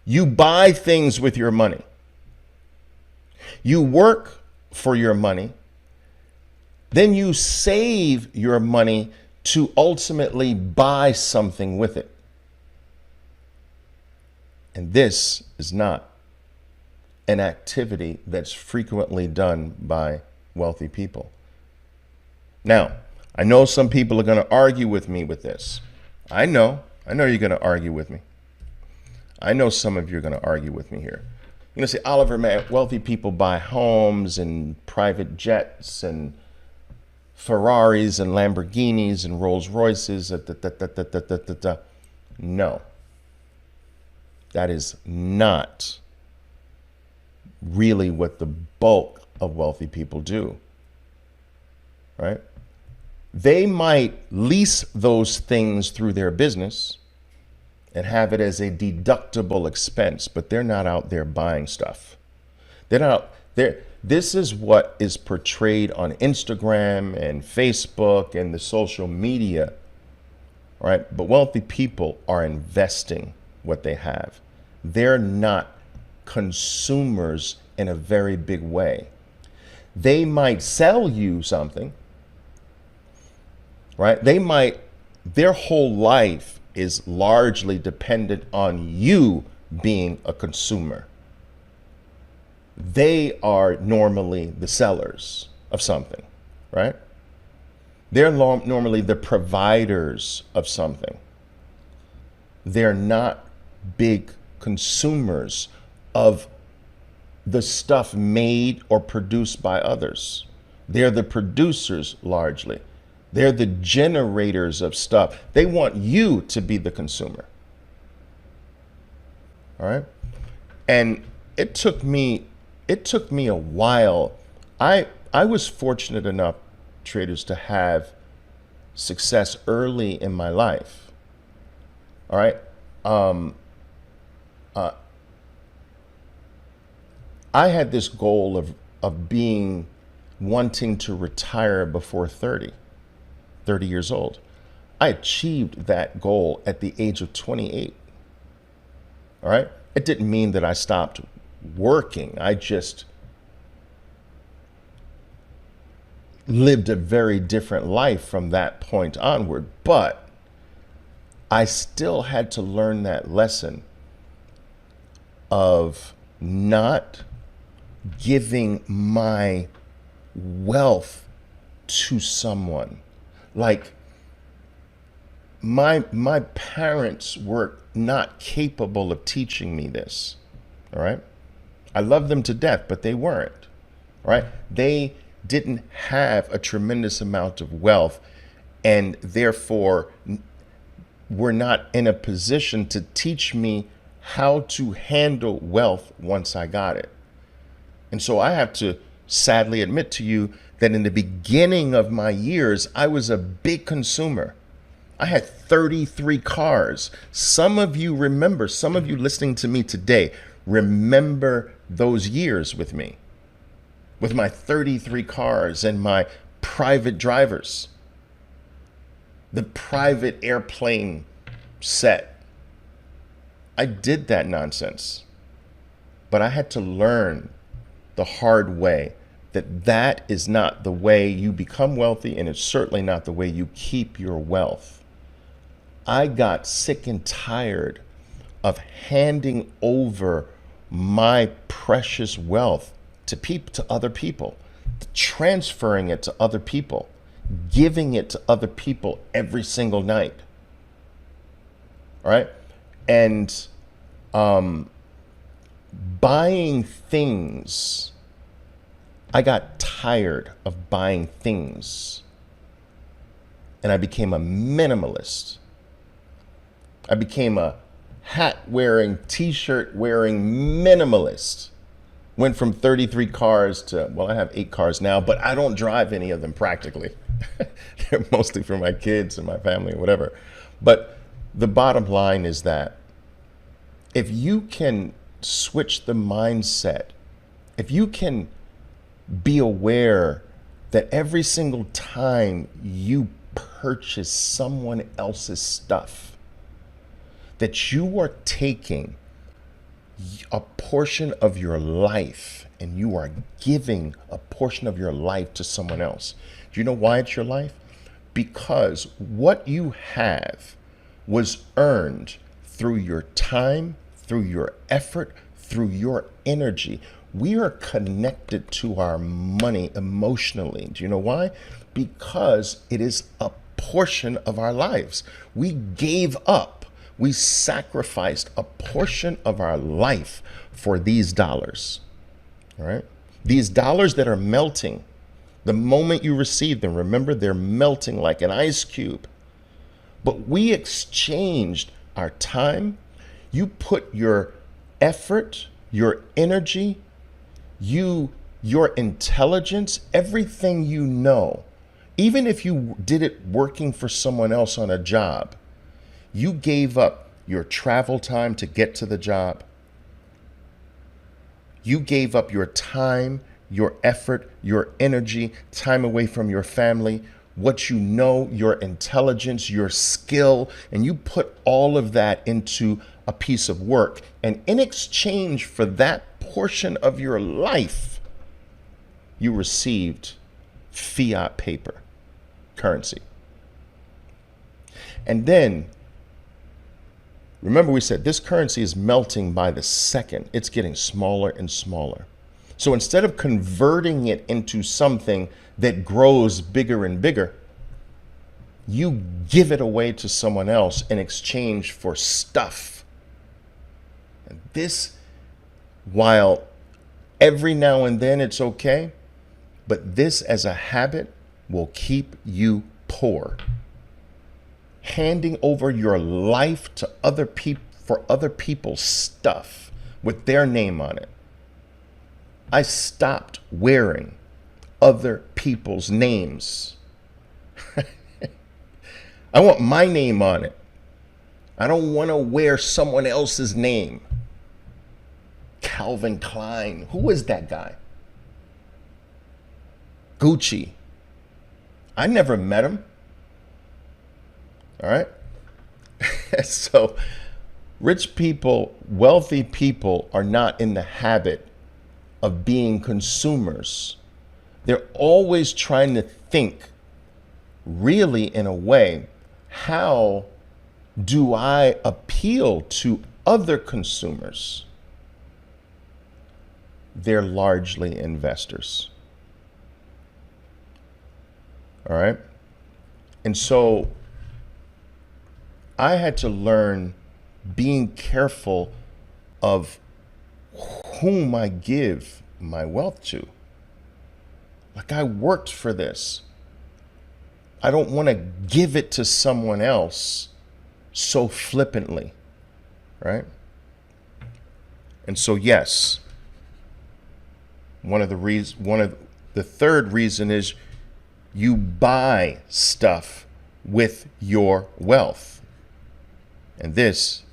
You buy things with your money. You work for your money. Then you save your money to ultimately buy something with it. And this is not an activity that's frequently done by wealthy people. Now, I know some people are going to argue with me with this. I know you're going to argue with me. I know some of you are going to argue with me here. You're going to say, Oliver, man, wealthy people buy homes and private jets and Ferraris and Lamborghinis and Rolls Royces. No, that is not really what the bulk of wealthy people do, right? They might lease those things through their business and have it as a deductible expense, but they're not out there buying stuff. They're not there. This is what is portrayed on Instagram and Facebook and the social media, right? But wealthy people are investing what they have. They're not consumers in a very big way. They might sell you something, right? Their whole life is largely dependent on you being a consumer. They are normally the sellers of something, right? They're normally the providers of something. They're not big consumers of the stuff made or produced by others. They're the producers largely. They're the generators of stuff. They want you to be the consumer. All right? And it took me a while. I was fortunate enough, traders, to have success early in my life. All right? I had this goal of wanting to retire before 30 years old. I achieved that goal at the age of 28. All right? It didn't mean that I stopped working. I just lived a very different life from that point onward. But I still had to learn that lesson of not giving my wealth to someone. Like my parents were not capable of teaching me this. All right? I love them to death, but they weren't. All right? They didn't have a tremendous amount of wealth, and therefore were not in a position to teach me how to handle wealth once I got it. And so I have to sadly admit to you that in the beginning of my years, I was a big consumer. I had 33 cars. Some of you listening to me today, remember those years with me, with my 33 cars and my private drivers, the private airplane set. I did that nonsense, but I had to learn the hard way that is not the way you become wealthy, and it's certainly not the way you keep your wealth. I got sick and tired of handing over my precious wealth to other people, transferring it to other people, giving it to other people every single night. All right? And buying things. I got tired of buying things, and I became a minimalist. I became a hat-wearing, t-shirt-wearing minimalist. Went from 33 cars to, well, I have 8 cars now, but I don't drive any of them practically. They're mostly for my kids and my family or whatever. But the bottom line is that if you can switch the mindset, if you can be aware that every single time you purchase someone else's stuff, that you are taking a portion of your life, and you are giving a portion of your life to someone else. Do you know why it's your life? Because what you have was earned through your time, through your effort, through your energy. We are connected to our money emotionally. Do you know why? Because it is a portion of our lives. We gave up, we sacrificed a portion of our life for these dollars. All right? These dollars that are melting the moment you receive them. Remember, they're melting like an ice cube. But we exchanged our time. You put your effort, your energy, your intelligence, everything you know. Even if you did it working for someone else on a job, you gave up your travel time to get to the job. You gave up your time, your effort, your energy, time away from your family, what you know, your intelligence, your skill, and you put all of that into a piece of work. And in exchange for that portion of your life, you received fiat paper, currency. And then, remember we said this currency is melting by the second. It's getting smaller and smaller. So instead of converting it into something that grows bigger and bigger, you give it away to someone else in exchange for stuff. And this, while every now and then it's okay, but this as a habit will keep you poor. Handing over your life to other people for other people's stuff with their name on it. I stopped wearing other people's names. I want my name on it. I don't want to wear someone else's name. Calvin Klein. Who is that guy? Gucci. I never met him. All right. So rich people, wealthy people are not in the habit of being consumers. They're always trying to think, really, in a way, how do I appeal to other consumers? They're largely investors. All right. And so I had to learn being careful of whom I give my wealth to. Like, I worked for this. I don't want to give it to someone else so flippantly, right? And so, yes, one of the third reason is you buy stuff with your wealth. And this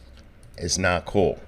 is not cool.